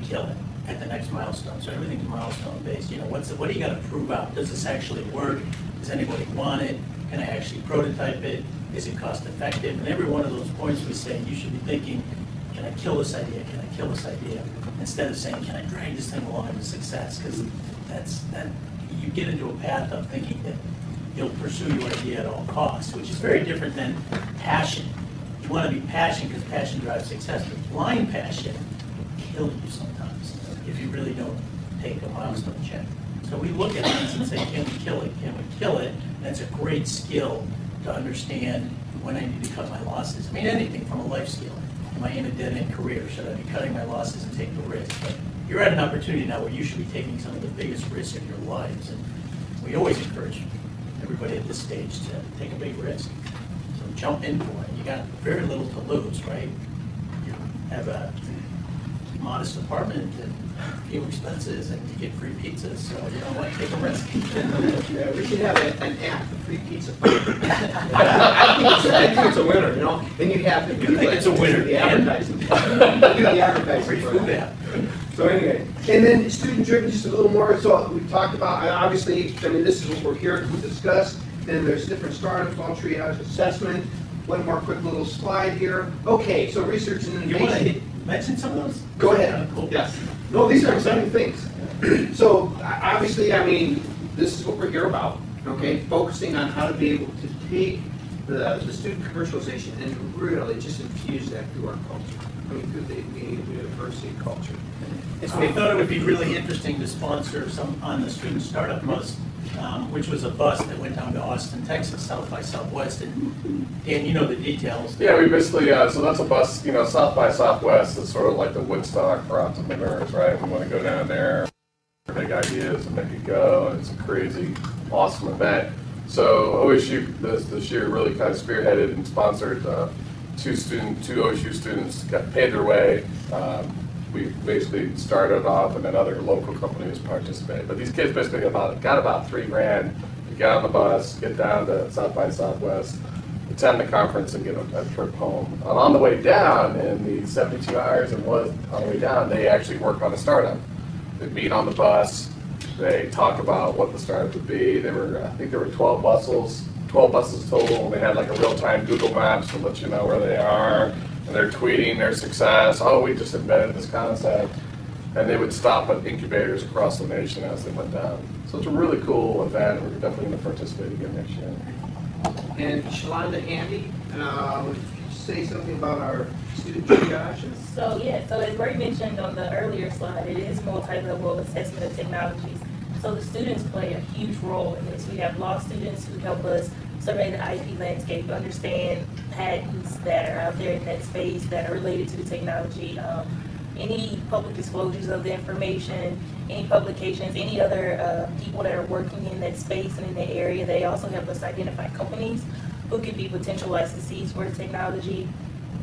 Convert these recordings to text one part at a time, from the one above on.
kill it at the next milestone. So everything's milestone based. You know, what do you got to prove out? Does this actually work? Does anybody want it? Can I actually prototype it? Is it cost effective? And every one of those points we say, you should be thinking, can I kill this idea? Can I kill this idea? Instead of saying, can I drag this thing along to success? Because you get into a path of thinking that you'll pursue your idea at all costs, which is very different than passion. You want to be passionate because passion drives success, but blind passion will kill you sometimes if you really don't take a milestone check. So we look at things and say, can we kill it? Can we kill it? That's a great skill to understand when I need to cut my losses. I mean, anything from a life skill. Am I in a dead-end career? Should I be cutting my losses and taking the risk? But you're at an opportunity now where you should be taking some of the biggest risks of your lives. And we always encourage everybody at this stage to take a big risk. So jump in for it. You got very little to lose, right? You have a modest apartment and few expenses, and you get free pizzas, so you know what, take a risk. Yeah, we should have an app for free pizza. I think it's a winner, you know. Then you have to do it's a winner. The advertising. Do the advertising. Free food app. So anyway, and then student-driven, just a little more. So we talked about, obviously, I mean, this is what we're here to discuss. Then there's different startups, all triage assessment. One more quick little slide here. Okay, so research and innovation. You want to mention some of those? Go ahead. Cool. Yes. No, these are exciting things. So obviously, I mean, this is what we're here about. Okay, focusing on how to be able to take the student commercialization and really just infuse that through our culture. I mean, through the university culture. So we thought it would be really interesting to sponsor some on the student startup bus, which was a bus that went down to Austin, Texas, South by Southwest. And Dan, you know the details. Yeah, we basically, so that's a bus, you know, South by Southwest is sort of like the Woodstock for entrepreneurs, right? We want to go down there, big ideas and make it go, and it's a crazy, awesome event. So OSU this year really kind of spearheaded and sponsored two OSU students got paid their way. We basically started off, and then other local companies participated. But these kids basically got about $3,000 to get on the bus, get down to South by Southwest, attend the conference, and get a trip home. And on the way down, in the 72 hours it was on the way down, they actually work on a startup. They meet on the bus. They talk about what the startup would be. I think there were 12 buses total. And they had like a real-time Google Maps to let you know where they are. And they're tweeting their success. Oh, we just invented this concept. And they would stop at incubators across the nation as they went down. So it's a really cool event. We're definitely going to participate again next year. And Shalonda, Andy, would you say something about our student triage? So as Ray mentioned on the earlier slide, it is multi-level assessment of technologies. So the students play a huge role in this. We have law students who help us survey the IP landscape, understand patents that are out there in that space that are related to the technology, any public disclosures of the information, any publications, any other people that are working in that space and in that area. They also help us identify companies who could be potential licensees for the technology.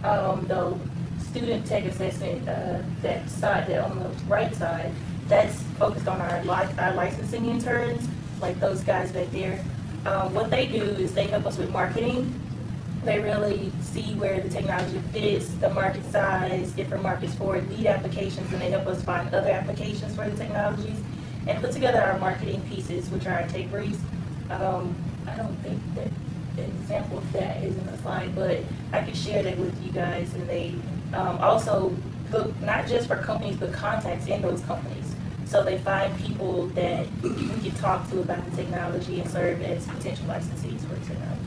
The student tech assessment, that side, that on the right side, that's focused on our licensing interns, like those guys back there. What they do is they help us with marketing. They really see where the technology fits, the market size, different markets for lead applications, and they help us find other applications for the technologies and put together our marketing pieces, which are our take briefs. I don't think that the example of that is in the slide, but I can share that with you guys. And they also look not just for companies, but contacts in those companies. So they find people that we can talk to about the technology and serve as potential licensees for the technology.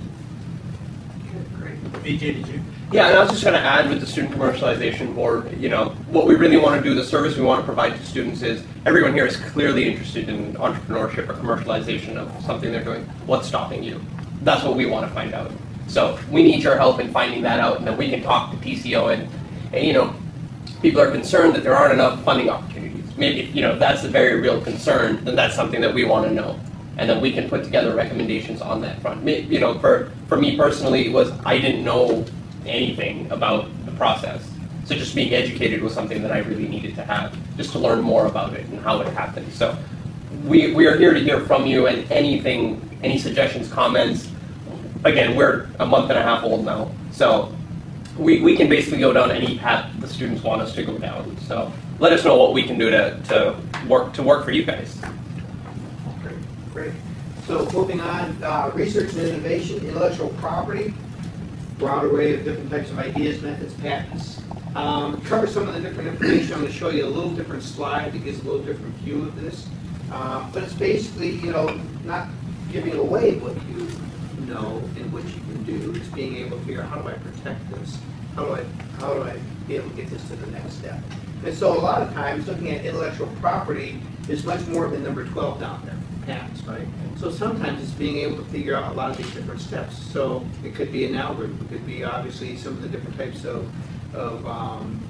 Great. BJ, did you? Yeah, and I was just going to add with the Student Commercialization Board, you know, what we really want to do, the service we want to provide to students is, everyone here is clearly interested in entrepreneurship or commercialization of something they're doing. What's stopping you? That's what we want to find out. So we need your help in finding that out, and then we can talk to TCO and you know, people are concerned that there aren't enough funding opportunities. Maybe, you know, that's a very real concern, then that's something that we want to know. And then we can put together recommendations on that front. You know, for me personally, it was I didn't know anything about the process. So just being educated was something that I really needed to have, just to learn more about it and how it happened. So we are here to hear from you, and any suggestions, comments. Again, we're a month and a half old now. So we can basically go down any path the students want us to go down. So let us know what we can do to work for you guys. Great. So moving on, research and innovation, intellectual property, broad array of different types of ideas, methods, patents. Cover some of the different information. I'm going to show you a little different slide that gives a little different view of this. But it's basically, not giving away what you know and what you can do. It's being able to figure out, how do I protect this? How do I be able to get this to the next step? And so a lot of times looking at intellectual property is much more than number 12 down there, patents, right? So sometimes it's being able to figure out a lot of these different steps. So it could be an algorithm, it could be obviously some of the different types of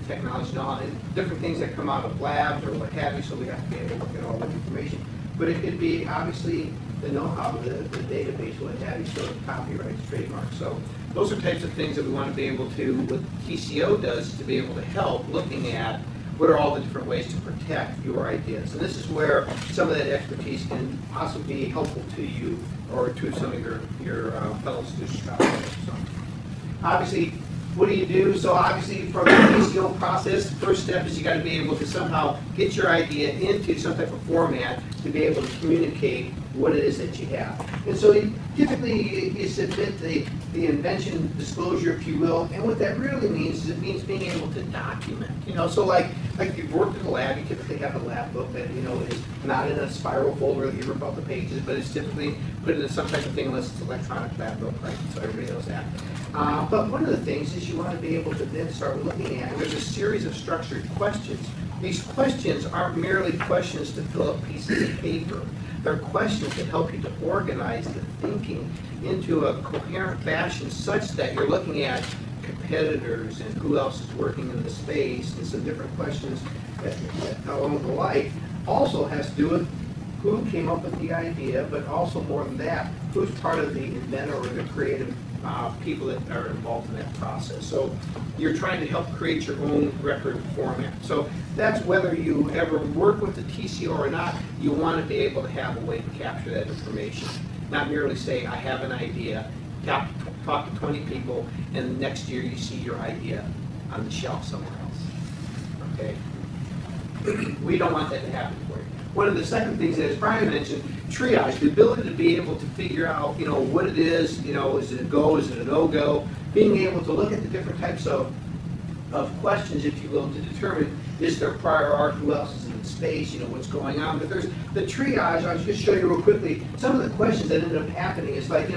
technology and different things that come out of labs or what have you, so we have to be able to look at all that information. But it could be obviously the know-how, the database, what have you, so copyrights, trademarks. So those are types of things that we want to be able to, what TCO does to be able to help looking at what are all the different ways to protect your ideas. And this is where some of that expertise can possibly be helpful to you or to some of your fellow students. So obviously, what do you do? So obviously from the TCO process, the first step is you got to be able to somehow get your idea into some type of format to be able to communicate what it is that you have. And so typically you submit the invention disclosure, if you will, and what that really means is it means being able to document. So like if you've worked in a lab, you typically have a lab book that is not in a spiral folder that you rip out the pages, but it's typically put into some type of thing unless it's electronic lab book, right? So everybody knows that. But one of the things is you want to be able to then start looking at, there's a series of structured questions. These questions aren't merely questions to fill up pieces of paper. They're questions that help you to organize the thinking into a coherent fashion such that you're looking at competitors and who else is working in the space and some different questions that along the like. Also has to do with who came up with the idea, but also more than that, who's part of the inventor or the creative people that are involved in that process. So you're trying to help create your own record format. So that's whether you ever work with the TCO or not, you want to be able to have a way to capture that information. Not merely say, I have an idea, talk to 20 people, and next year you see your idea on the shelf somewhere else. Okay? We don't want that to happen for you. One of the second things that, as Brian mentioned, triage, the ability to be able to figure out, what it is, is it a go, is it a no-go, being able to look at the different types of questions, if you will, to determine, is there prior art, who else is in the space, what's going on. But there's the triage, I'll just show you real quickly, some of the questions that ended up happening is like,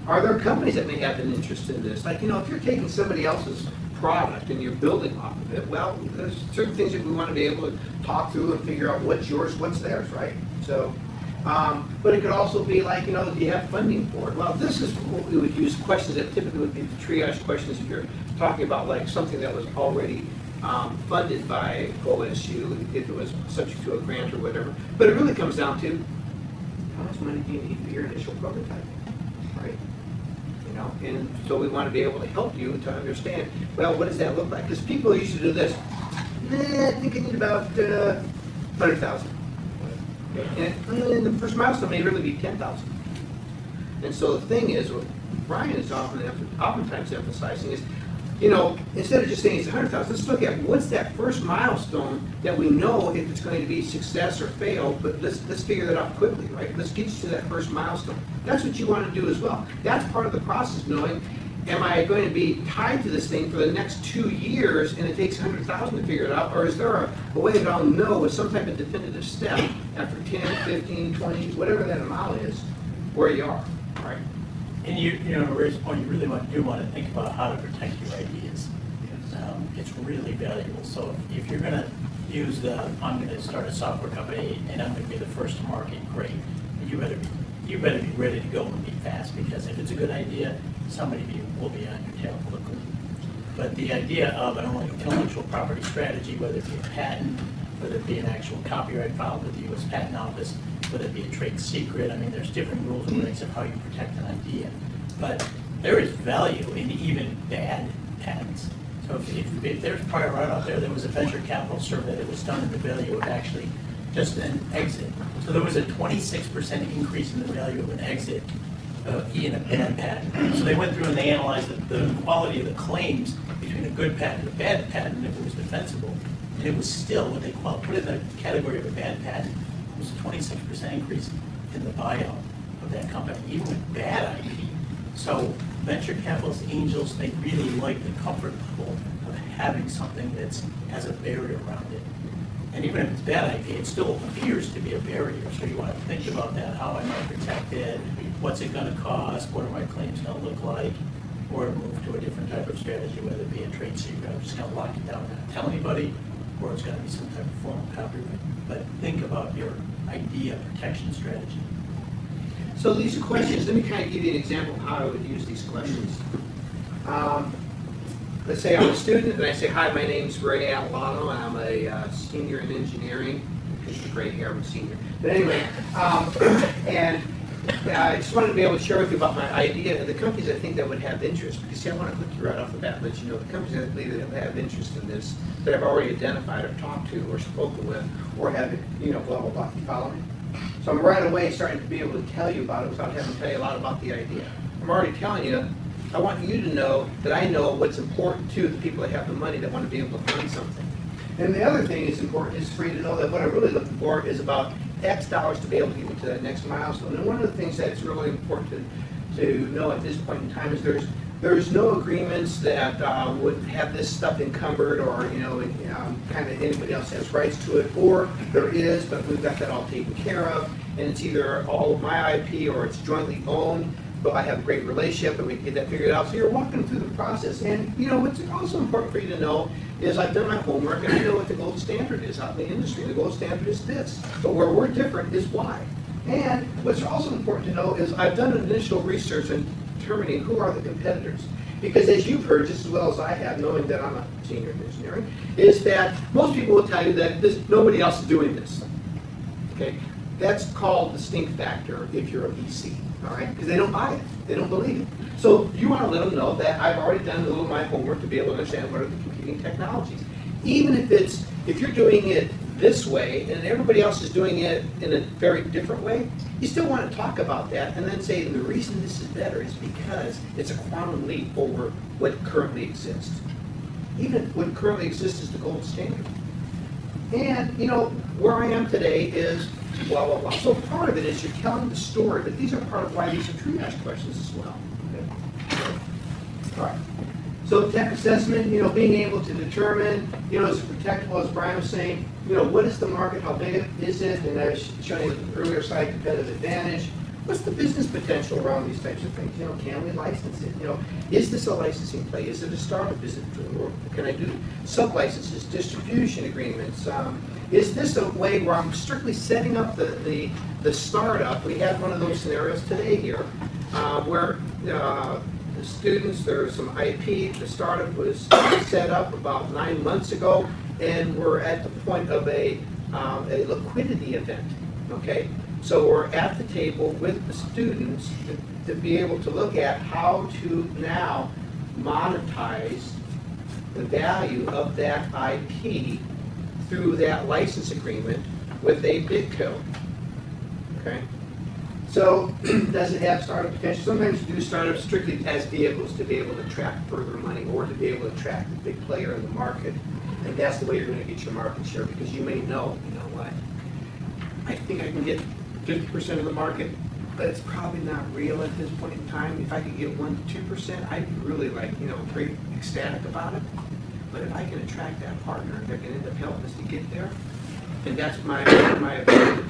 are there companies that may have an interest in this? Like, if you're taking somebody else's product and you're building off of it, well, there's certain things that we want to be able to talk through and figure out what's yours, what's theirs, right? So, but it could also be like, do you have funding for it? Well, this is what we would use, questions that typically would be the triage questions if you're talking about like something that was already funded by OSU, if it was subject to a grant or whatever. But it really comes down to how much money do you need for your initial prototype, right? And so we want to be able to help you to understand, well, what does that look like? Because people used to do this, I think I need about 100,000. And the first milestone may really be 10,000. And so the thing is, what Brian is oftentimes emphasizing is, instead of just saying it's 100,000, let's look at what's that first milestone that we know if it's going to be success or fail, but let's figure that out quickly, right? Let's get you to that first milestone. That's what you want to do as well. That's part of the process, knowing, am I going to be tied to this thing for the next 2 years and it takes 100,000 to figure it out, or is there a way that I'll know with some type of definitive step after 10, 15, 20, whatever that amount is, where you are, right? And Ray's point, you really do want to think about how to protect your ideas. It's really valuable. So if you're going to use I'm going to start a software company and I'm going to be the first to market, great. You better be ready to go and be fast, because if it's a good idea, somebody will be on your tail quickly. But the idea of an intellectual property strategy, whether it be a patent, whether it be an actual copyright filed with the U.S. Patent Office, whether it be a trade secret, there's different rules and regs of how you protect an idea. But there is value in even bad patents. So if there's prior art out there, there was a venture capital survey that was done in the value of actually just an exit. So there was a 26% increase in the value of an exit in a bad patent. So they went through and they analyzed the quality of the claims between a good patent and a bad patent if it was defensible. And it was still what they put in the category of a bad patent. It was a 26% increase in the buyout of that company, even with bad IP. So venture capitalists, angels, they really like the comfort level of having something that has a barrier around it. And even if it's bad IP, it still appears to be a barrier. So you want to think about that. How am I protected? What's it going to cost? What are my claims going to look like? Or move to a different type of strategy, whether it be a trade secret, I'm just going to lock it down and not tell anybody, or it's going to be some type of formal copyright. But think about your idea protection strategy. So these are questions. Let me kind of give you an example of how I would use these questions. Let's say I'm a student and I say, hi, my name's Ray Atalano, and I'm a senior in engineering. Because the gray hair, I'm a senior. But anyway, and I just wanted to be able to share with you about my idea and the companies I think that would have interest. Because see, I want to put you right off the bat and let you know the companies I believe that have interest in this, that I've already identified or talked to or spoken with, or have, blah, blah, blah. You follow me? So I'm right away starting to be able to tell you about it without having to tell you a lot about the idea. I'm already telling you, I want you to know that I know what's important to the people that have the money that want to be able to fund something. And the other thing that's important is for you to know that what I'm really looking for is about X dollars to be able to get me to that next milestone. And one of the things that's really important to know at this point in time is there's no agreements that would have this stuff encumbered, or kind of anybody else has rights to it, or there is, but we've got that all taken care of, and it's either all of my IP or it's jointly owned. But I have a great relationship and we can get that figured out. So you're walking through the process. And what's also important for you to know is I've done my homework and I know what the gold standard is out in the industry. The gold standard is this. But where we're different is why. And what's also important to know is I've done initial research in determining who are the competitors. Because as you've heard, just as well as I have, knowing that I'm a senior in engineering, is that most people will tell you that nobody else is doing this. Okay? That's called the stink factor if you're a VC. All right, because they don't buy it, they don't believe it. So you want to let them know that I've already done a little of my homework to be able to understand what are the competing technologies. Even if you're doing it this way and everybody else is doing it in a very different way, you still want to talk about that and then say the reason this is better is because it's a quantum leap over what currently exists. Even what currently exists is the gold standard. And where I am today is blah, blah, blah. So part of it is you're telling the story, but these are part of why these are triage questions as well. Okay. All right. So tech assessment, being able to determine, is it protectable, as Brian was saying, what is the market, how big is it, and I was showing you the earlier slide, competitive advantage. What's the business potential around these types of things? Can we license it? Is this a licensing play? Is it a startup? Is it, or can I do sub-licenses, distribution agreements? Is this a way where I'm strictly setting up the startup? We had one of those scenarios today here, where the students, there's some IP, the startup was set up about 9 months ago, and we're at the point of a liquidity event, okay? So we're at the table with the students to be able to look at how to now monetize the value of that IP through that license agreement with a BidCo. Okay? So does it have startup potential? Sometimes you do startups strictly as vehicles to be able to attract further money or to be able to attract a big player in the market. And that's the way you're going to get your market share, because you may know, what? I think I can get 50% of the market, but it's probably not real at this point in time. If I could get 1 to 2%, I'd be really pretty ecstatic about it. But if I can attract that partner, that can end up helping us to get there, and that's my ability.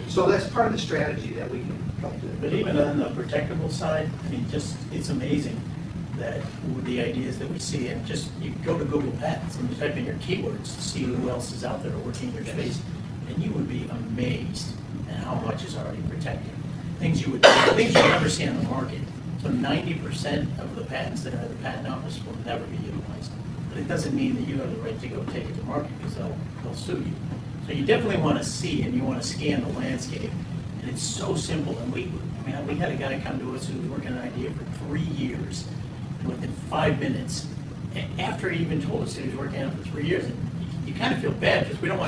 So that's part of the strategy that we can help do. But even on the protectable side, it's amazing that with the ideas that we see, and just you go to Google Patents and you type in your keywords to see who else is out there working in your space, and you would be amazed at how much is already protected. Things you never see on the market. So 90% of the patents that are at the patent office will never be utilized. But it doesn't mean that you have the right to go take it to market, because they'll sue you. So you definitely want to see and you want to scan the landscape. And it's so simple. And we had a guy come to us who was working on an idea for 3 years. And within 5 minutes, after he even told us that he was working on it for 3 years, and you kind of feel bad because we don't want to